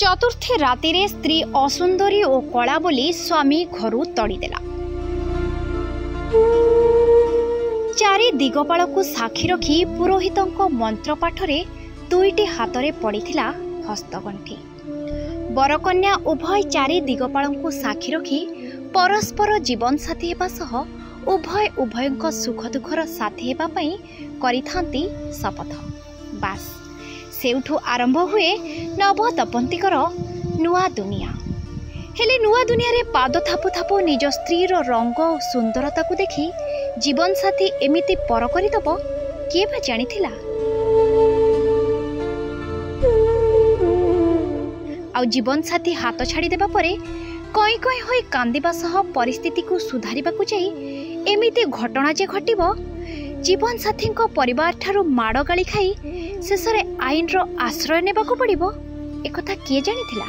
चतुर्थी राति रे स्त्री असुंदरी और कला बोली स्वामी घर तड़ीदेला। चारि दिगपाल को साक्षी रखी पुरोहितों मंत्रपाठ रे दुईटी हाथ रे पड़ीथिला हस्तगंठी। बरकन्या उभय चारि दिगपाल को साक्षी रखी परस्पर जीवन साथी हेबा सह उभय उभयंक सुख दुखर साथी हेबा पई करिथांती शपथ। बास सेउठु आरंभ हुए नव दंपतिकर नुआ दुनिया। हेले नुआ दुनिया रे पाद थापु थापु निज स्त्री रो रंग और सुंदरता को देखी जीवन साथी एमिति पर करिदब किए बा जानिथिला। आ जीवन साथी हाथ छाड़ी देबा परे कई कई होई कांदिबा सह परिस्थिति को सुधारिबा को जाई एमिति घटना जे घटिबो जीवन साथी परिवार ठारू माड़ गाली खाई शेष आईन रो आश्रय नेबा को पड़िबो एकथा किए जानिथिला।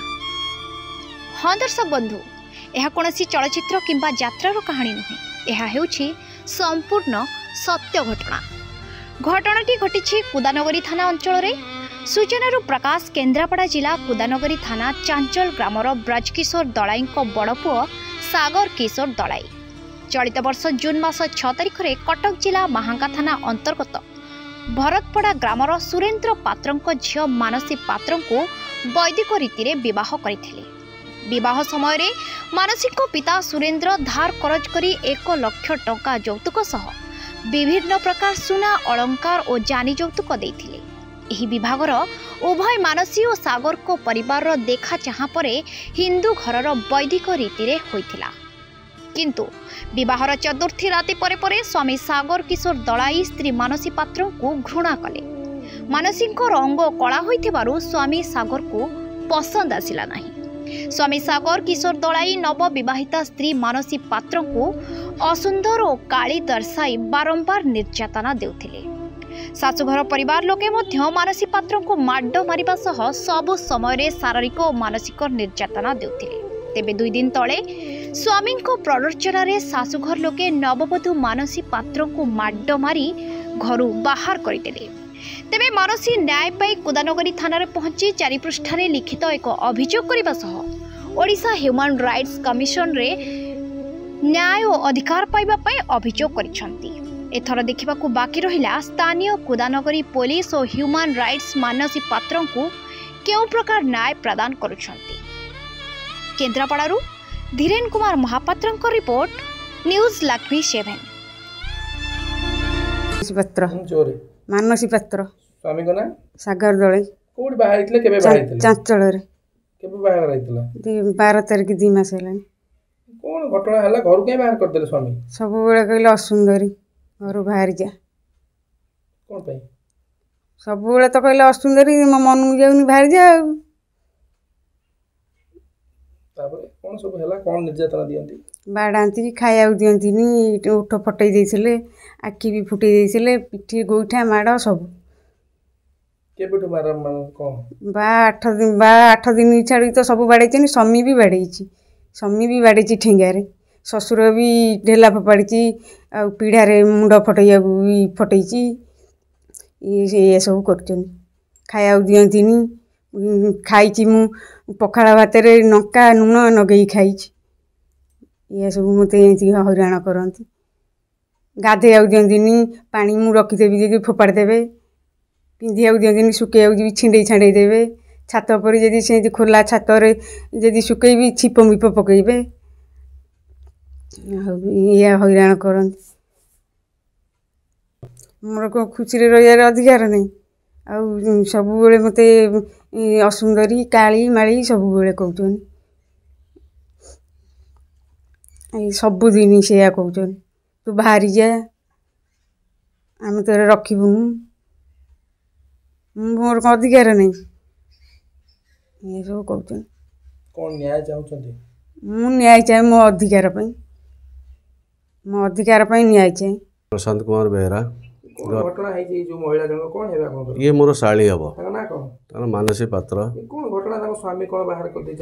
हाँ दर्शक बंधु, यह कोनोसी चलचित्र किंबा यात्रार कहानी नुहे, यह हेउछि संपूर्ण सत्य घटना। घटनाटी घटिछि कुदानगरी थाना अंचल रे। सूचनारू प्रकाश केन्द्रापड़ा जिला कुदानगरी थाना चांचल ग्रामर ब्रजकिशोर दलाई बड़ पुओ सागर किशोर दलाई चलित वर्ष जून मास 6 तारिख रे कटक जिला महांगा थाना अंतर्गत भरतपड़ा ग्रामर सुरेन्द्र पात्र झियो मानसी पात्र को वैदिक रीति रे विवाह करथिले। विवाह समय रे मानसी को पिता सुरेन्द्र धार करज करी 1 लाख टंका यौतुक सह विभिन्न प्रकार सुना अलंकार और जानी यौतुक देथिले। एही विभागर उभय मानसी और सागर को परिवार रो देखा चाहा परे हिंदू घरर वैदिक रीति रे होइथिला। किंतु विवाहर चतुर्थी राति परे परे स्वामी सागर किशोर दलाई स्त्री मानसी पात्र को घृणा कले। मानसी को रंग कला होइथिबारु स्वामी सागर को पसंद आसिला नहीं। स्वामी सागर किशोर दलाई नव विवाहिता स्त्री मानसी पात्र को असुंदर और काली दर्शाई बारंबार निर्यातना देउथिले। शाशुघर परिवार लोके मध्य मानसी पात्र को माड मारिबा सह सब समय शारीरिक और मानसिक निर्यातना देउथिले। तेबे 2 दिन तले स्वामी को प्ररोचना रे शाशुघर लोके नववधू मानसी पात्र को माड मारी घरु बाहर करदेले। तेबे मानसी न्याय पाई कुदानगरी थाना रे पहुंची 4 पृष्ठारे लिखित एक अभियोग करबा सह ओडिशा ह्यूमन राइट्स कमिशन रे न्याय और अधिकार पाइबा पाई अभियोग करिसंती। एथर देखा बाकी रहिला स्थानीय कुदानगरी पुलिस और ह्यूमन राइट्स मानसी पात्र को केउ प्रकार न्याय प्रदान करुछंती। केन्द्रापड़ारू धीरेन कुमार महापात्र रिपोर्ट न्यूज लक्ष्मी 7। पत्र मानसी पात्र स्वामी को ना सागर दळे कोड बाहा हितले केबे बाहा हितले चांचल रे केबे बाहा रहितला 12 तारिख 2 मास हेलानी। कोन घटना हला घर के बाहर कर देले स्वामी सब बेले कहले असुंदरी घर बाहर जा कोन पई सब बेले तो कहले असुंदरी मो मन जाउनी बाहर जा। तापर कोन सब हला कोन निर्यातना दियंती बाडांती खाया दियंती नी उठ फटई देइथिले आखि भी फुटई देइथिले पिठी गोइठा माड़ सब केबेटु मारा मान कोन बा 8 दिन छाड़ी तो सब बाड़ैछनी। समी भी बाड़ैछि समी भी बाड़ैछि ठेंगारे ससुर भी ढेला फपाड़िछि आ पीढ़ा रे मुंड फटैया भी फटैछि। ये सब करछन खाया दियंतीनी खाइछि मु पखाड़ा भात रे नका नुन नगेई खाइछि। ये सब मते हईराण करती गाधे दियंतीनी पानी मु रखिदेवी जे फोपाड़ देवे पिंधिया दियंतीनी सुखे भी छिंडे छाड़े देवे छात पर जदि से खोला छात रे जदि सुखेबी छिप मिप पकेबे ये हईराण करती। मोर को खुशी रे रहियार अधिकार नहीं आ सब बेले मते असुंदरी काली माली सब बेले कहउछन सब दिन से कहउछन तू बाहरी जा आम तोरे रखिबुनु मोर को अधिकार नहीं ये सब कहउछन। कोन न्याय चाहउछंती मु न्याय चाहे मो अधिकार पई न्याय चाहे। प्रशांत कुमार बेहरा घटना है जो महिला जन कोन हेबा कोन ये मोर साली हबो ना कोन तार मानसी पात्र कोन घटना ताको स्वामी कोन बाहर कर दे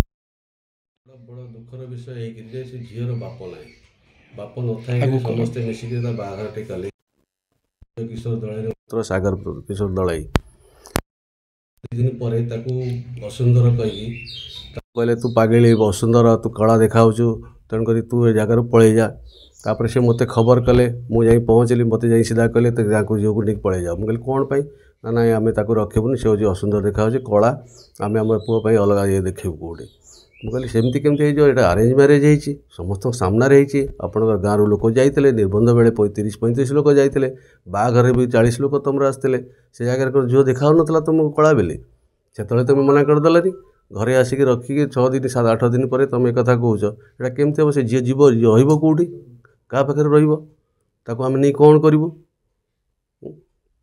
बड़ दुखर विषय है कि से झीर बाप नाही बाप न थाई समस्त मिसिके ता बाहर टेकाले किशोर दळे सागर किशोर दळे दिन पर वसुंधर कही कहले तू पागली वसुंधर तू कला देखा तेणुक तू ए जगार पलि जा तापर से मत खबर कले मुझे पहुँचली मत जा सीधा कहले तो झील को नहीं पलि जा मुझे कौन पाई ना ना आम रखबूनी से हूँ असुंदर देखा कला आम आम पुओं अलग ये देखू कौटे मुझे सेमती केमती हो अरेंज मैरेज हो समस्त सामने आपण गाँव लोक जाते निबंध बेले 30-35 लोक जाते बाघर भी 40 लोक तुम आसते से जगह झील देखा ना तुमको कला बेले से तुम मना करदेलानी घरे आसिक रखिकी 6 दिन 7-8 दिन पर तुम एक कथा कौच एटा केमती हम से जी जीव रही क्या पाखे रही नहीं कौन करूँ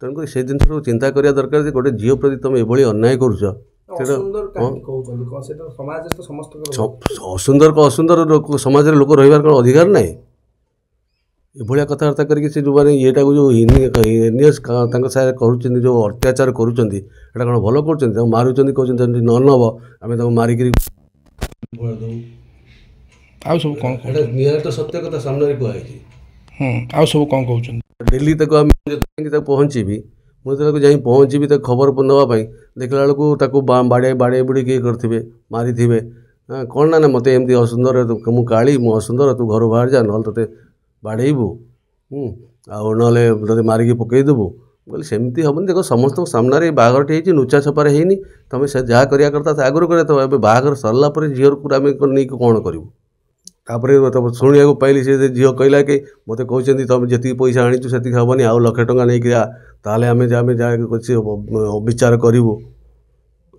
तेणुक से जिन चिंता करा दरकार गोटे झील प्रति तुम ये अन्याय करुच असुंदर को असुंदर समाज लोक रही कौन अधिकार ना ये कथबार्ता करके जो मैंने येटा को जो हिनियस कर जो अत्याचार करुँच कौन भल कर मारुँच कहते न नब आम मारिक निहत सत्य कथा सामने कहुई सब कौन कहते डेली पहुँची मुझे जा पहुँची खबर नापी देखला बेलू बाड़े बाड़े बुड़ी किए करेंगे मारी थे कौन ना मत एमती असुंदर मु काली मु असुंदर तू घर बाहर जा ना ते बाड़ेबू ना मारिकी पकईदेबू बोले सेमती हेनी देख समस्त सामने बाहर नुचा छपारे होनी तुम से जहाँ करा करता आगुरी कर बाहर सरला झील को आम नहीं कौन करूँ तापर शुणा पाइली से झील कहला कि मत कहते तुम जी पैसा आनीचु से हेनी आउ 1,00,000 टଙ୍କା नहीं ताले आम विचार करूँ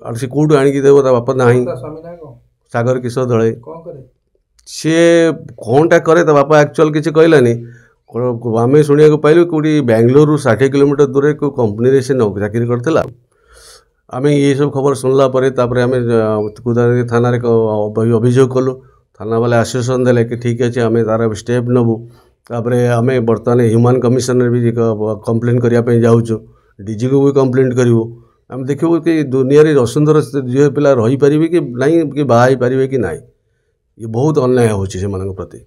आ सी कौटू आणिकी देव बापा ना सागर किशोर दले सी कौनटा करे बापा एक्चुअल किसी कहलानी आम शुणा पाइलु कौटी बेंगलोर 60 किलोमीटर दूर को कंपनी से चाकरी करता आम ये सब खबर शुणला आम कुदारी थाना अभियोग कलु थाना वाले आश्वासन देले कि ठीक अच्छे आम तार स्टेप नबू तापर आम बर्तमान ह्यूमन कमिशन भी कंप्लेन करने जाऊँ डीजी को भी कंप्लेन करूँ आम देखू कि दुनिया असुंदर झील पिला रही पारे कि नहीं कि बाहा पारे कि ना ये बहुत अन्याय हो प्रति।